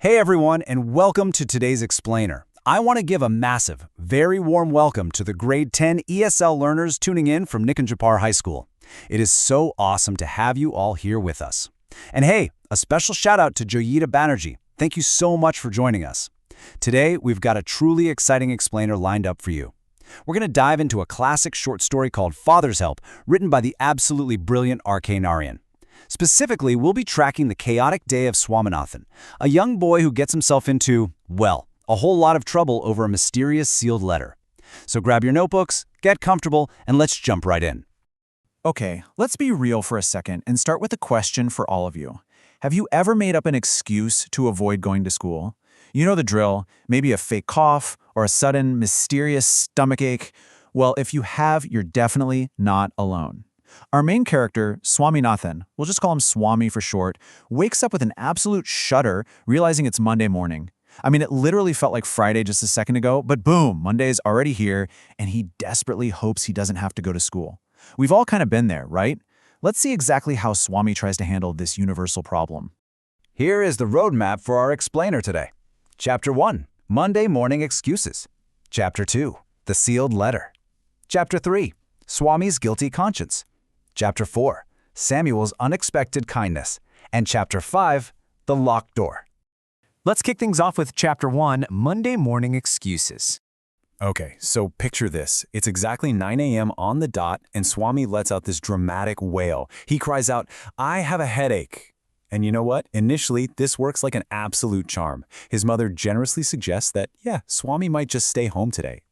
Hey everyone, and welcome to today's Explainer. I want to give a massive, very warm welcome to the Grade 10 ESL learners tuning in from Nikunjapar High School. It is so awesome to have you all here with us. And hey, a special shout out to Joyita Banerjee. Thank you so much for joining us. Today, we've got a truly exciting explainer lined up for you. We're going to dive into a classic short story called Father's Help, written by the absolutely brilliant R K Narayan. Specifically, we'll be tracking the chaotic day of Swaminathan, a young boy who gets himself into, well, a whole lot of trouble over a mysterious sealed letter. So grab your notebooks, get comfortable, and let's jump right in. Okay, let's be real for a second and start with a question for all of you. Have you ever made up an excuse to avoid going to school? You know the drill, maybe a fake cough or a sudden mysterious stomachache. Well, if you have, you're definitely not alone. Our main character, Swaminathan, we'll just call him Swami for short, wakes up with an absolute shudder, realizing it's Monday morning. I mean, it literally felt like Friday just a second ago, but boom, Monday is already here, and he desperately hopes he doesn't have to go to school. We've all kind of been there, right? Let's see exactly how Swami tries to handle this universal problem. Here is the roadmap for our explainer today. Chapter 1, Monday Morning Excuses. Chapter 2, The Sealed Letter. Chapter 3, Swami's Guilty Conscience. Chapter 4, Samuel's Unexpected Kindness. And Chapter 5, The Locked Door. Let's kick things off with Chapter 1, Monday Morning Excuses. Okay, so picture this. It's exactly 9 a.m. on the dot, and Swami lets out this dramatic wail. He cries out, "I have a headache." And you know what? Initially, this works like an absolute charm. His mother generously suggests that, yeah, Swami might just stay home today.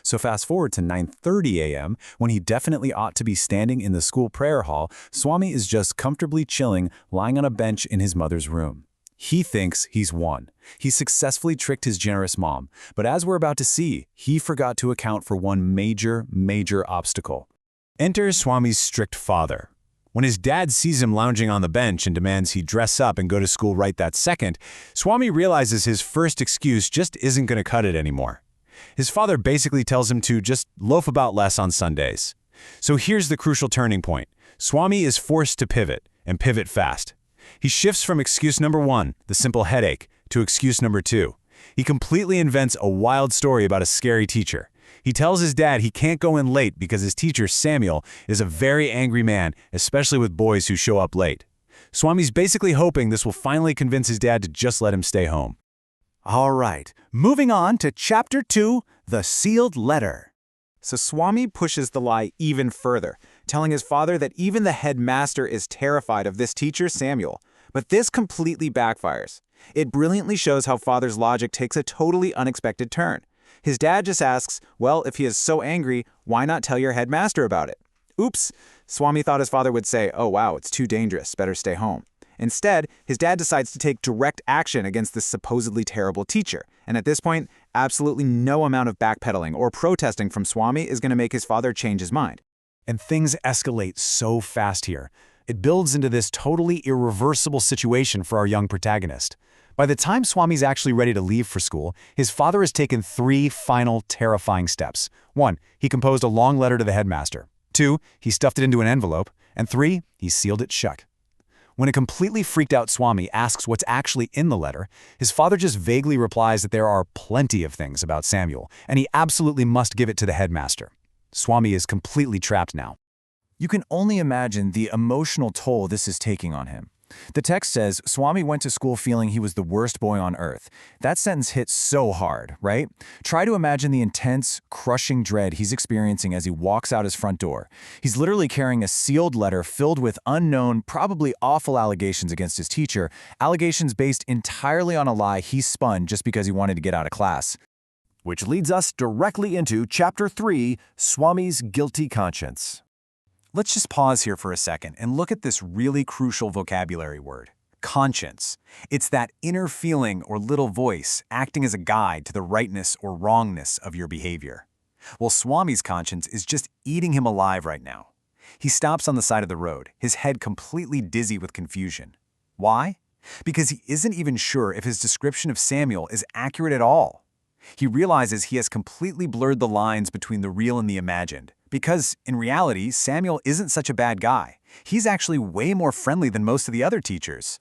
So fast forward to 9:30 a.m., when he definitely ought to be standing in the school prayer hall, Swami is just comfortably chilling, lying on a bench in his mother's room. He thinks he's won. He successfully tricked his generous mom, but as we're about to see, he forgot to account for one major obstacle. Enter Swami's strict father. When his dad sees him lounging on the bench and demands he dress up and go to school right that second, Swami realizes his first excuse just isn't going to cut it anymore. His father basically tells him to just loaf about less on Sundays. So here's the crucial turning point. Swami is forced to pivot, and pivot fast. He shifts from excuse number 1, the simple headache, to excuse number 2. He completely invents a wild story about a scary teacher. He tells his dad he can't go in late because his teacher, Samuel, is a very angry man, especially with boys who show up late. Swami's basically hoping this will finally convince his dad to just let him stay home. All right, moving on to Chapter 2, The Sealed Letter. So Swami pushes the lie even further, telling his father that even the headmaster is terrified of this teacher, Samuel. But this completely backfires. It brilliantly shows how father's logic takes a totally unexpected turn. His dad just asks, well, if he is so angry, why not tell your headmaster about it? Oops, Swami thought his father would say, oh wow, it's too dangerous, better stay home. Instead, his dad decides to take direct action against this supposedly terrible teacher. And at this point, absolutely no amount of backpedaling or protesting from Swami is going to make his father change his mind. And things escalate so fast here. It builds into this totally irreversible situation for our young protagonist. By the time Swami's actually ready to leave for school, his father has taken 3 final terrifying steps. 1, he composed a long letter to the headmaster. 2, he stuffed it into an envelope. And 3, he sealed it shut. When a completely freaked out Swami asks what's actually in the letter, his father just vaguely replies that there are plenty of things about Samuel, and he absolutely must give it to the headmaster. Swami is completely trapped now. You can only imagine the emotional toll this is taking on him. The text says, Swami went to school feeling he was the worst boy on earth. That sentence hits so hard, right? Try to imagine the intense, crushing dread he's experiencing as he walks out his front door. He's literally carrying a sealed letter filled with unknown, probably awful allegations against his teacher, allegations based entirely on a lie he spun just because he wanted to get out of class. Which leads us directly into Chapter 3, Swami's Guilty Conscience. Let's just pause here for a second and look at this really crucial vocabulary word, conscience. It's that inner feeling or little voice acting as a guide to the rightness or wrongness of your behavior. Well, Swami's conscience is just eating him alive right now. He stops on the side of the road, his head completely dizzy with confusion. Why? Because he isn't even sure if his description of Samuel is accurate at all. He realizes he has completely blurred the lines between the real and the imagined. Because, in reality, Samuel isn't such a bad guy. He's actually way more friendly than most of the other teachers.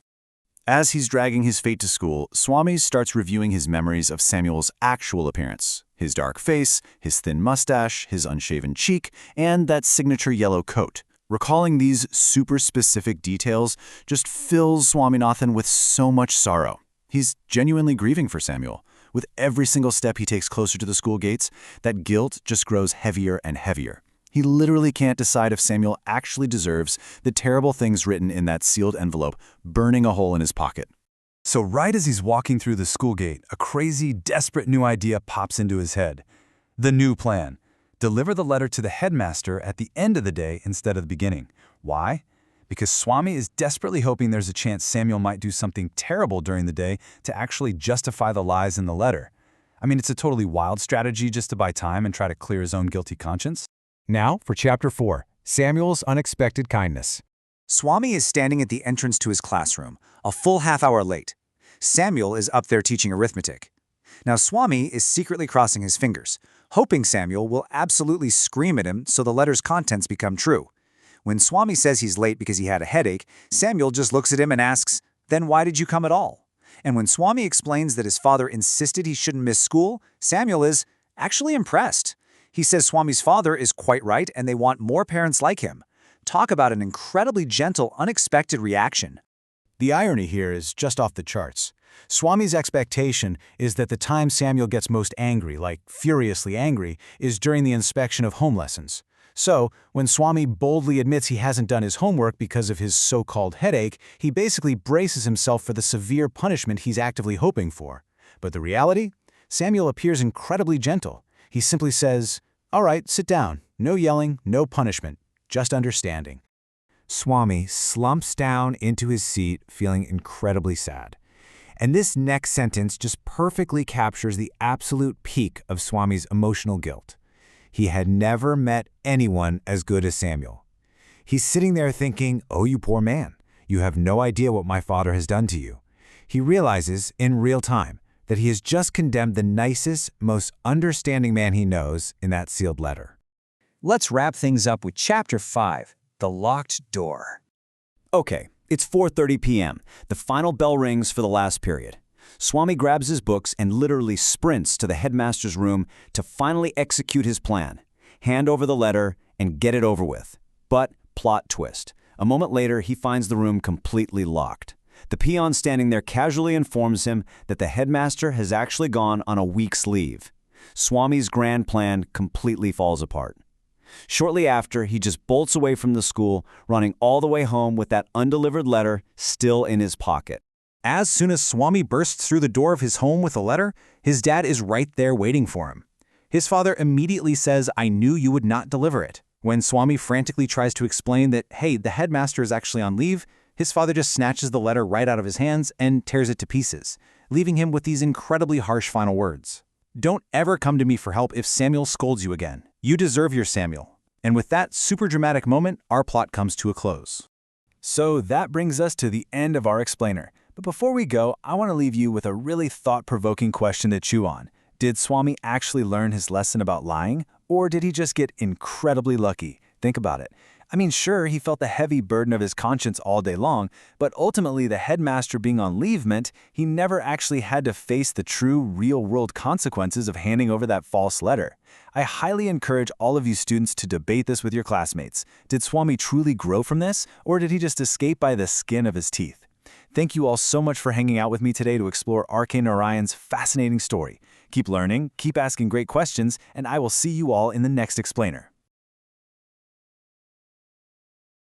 As he's dragging his fate to school, Swami starts reviewing his memories of Samuel's actual appearance. His dark face, his thin mustache, his unshaven cheek, and that signature yellow coat. Recalling these super specific details just fills Swaminathan with so much sorrow. He's genuinely grieving for Samuel. With every single step he takes closer to the school gates, that guilt just grows heavier and heavier. He literally can't decide if Samuel actually deserves the terrible things written in that sealed envelope, burning a hole in his pocket. So right as he's walking through the school gate, a crazy, desperate new idea pops into his head. The new plan. Deliver the letter to the headmaster at the end of the day instead of the beginning. Why? Because Swami is desperately hoping there's a chance Samuel might do something terrible during the day to actually justify the lies in the letter. I mean, it's a totally wild strategy just to buy time and try to clear his own guilty conscience. Now for Chapter 4, Samuel's Unexpected Kindness. Swami is standing at the entrance to his classroom, a full half-hour late. Samuel is up there teaching arithmetic. Now Swami is secretly crossing his fingers, hoping Samuel will absolutely scream at him so the letter's contents become true. When Swami says he's late because he had a headache, Samuel just looks at him and asks, "Then why did you come at all?" And when Swami explains that his father insisted he shouldn't miss school, Samuel is actually impressed. He says Swami's father is quite right and they want more parents like him. Talk about an incredibly gentle, unexpected reaction. The irony here is just off the charts. Swami's expectation is that the time Samuel gets most angry, like furiously angry, is during the inspection of home lessons. So, when Swami boldly admits he hasn't done his homework because of his so-called headache, he basically braces himself for the severe punishment he's actively hoping for. But the reality? Samuel appears incredibly gentle. He simply says, "All right, sit down. No yelling, no punishment, just understanding." Swami slumps down into his seat, feeling incredibly sad. And this next sentence just perfectly captures the absolute peak of Swami's emotional guilt. He had never met anyone as good as Samuel. He's sitting there thinking, "Oh, you poor man, you have no idea what my father has done to you." He realizes, in real time, that he has just condemned the nicest, most understanding man he knows in that sealed letter. Let's wrap things up with Chapter 5, The Locked Door. Okay, it's 4:30 p.m. The final bell rings for the last period. Swami grabs his books and literally sprints to the headmaster's room to finally execute his plan. Hand over the letter and get it over with. But, plot twist. A moment later, he finds the room completely locked. The peon standing there casually informs him that the headmaster has actually gone on a week's leave. Swami's grand plan completely falls apart. Shortly after, he just bolts away from the school, running all the way home with that undelivered letter still in his pocket. As soon as Swami bursts through the door of his home with a letter, his dad is right there waiting for him. His father immediately says, "I knew you would not deliver it." When Swami frantically tries to explain that, hey, the headmaster is actually on leave, his father just snatches the letter right out of his hands and tears it to pieces, leaving him with these incredibly harsh final words. "Don't ever come to me for help if Samuel scolds you again. You deserve your Samuel." And with that super dramatic moment, our plot comes to a close. So that brings us to the end of our explainer. But before we go, I want to leave you with a really thought-provoking question to chew on. Did Swami actually learn his lesson about lying, or did he just get incredibly lucky? Think about it. I mean, sure, he felt the heavy burden of his conscience all day long, but ultimately the headmaster being on leave meant he never actually had to face the true, real-world consequences of handing over that false letter. I highly encourage all of you students to debate this with your classmates. Did Swami truly grow from this, or did he just escape by the skin of his teeth? Thank you all so much for hanging out with me today to explore R K Narayan's fascinating story. Keep learning, keep asking great questions, and I will see you all in the next explainer.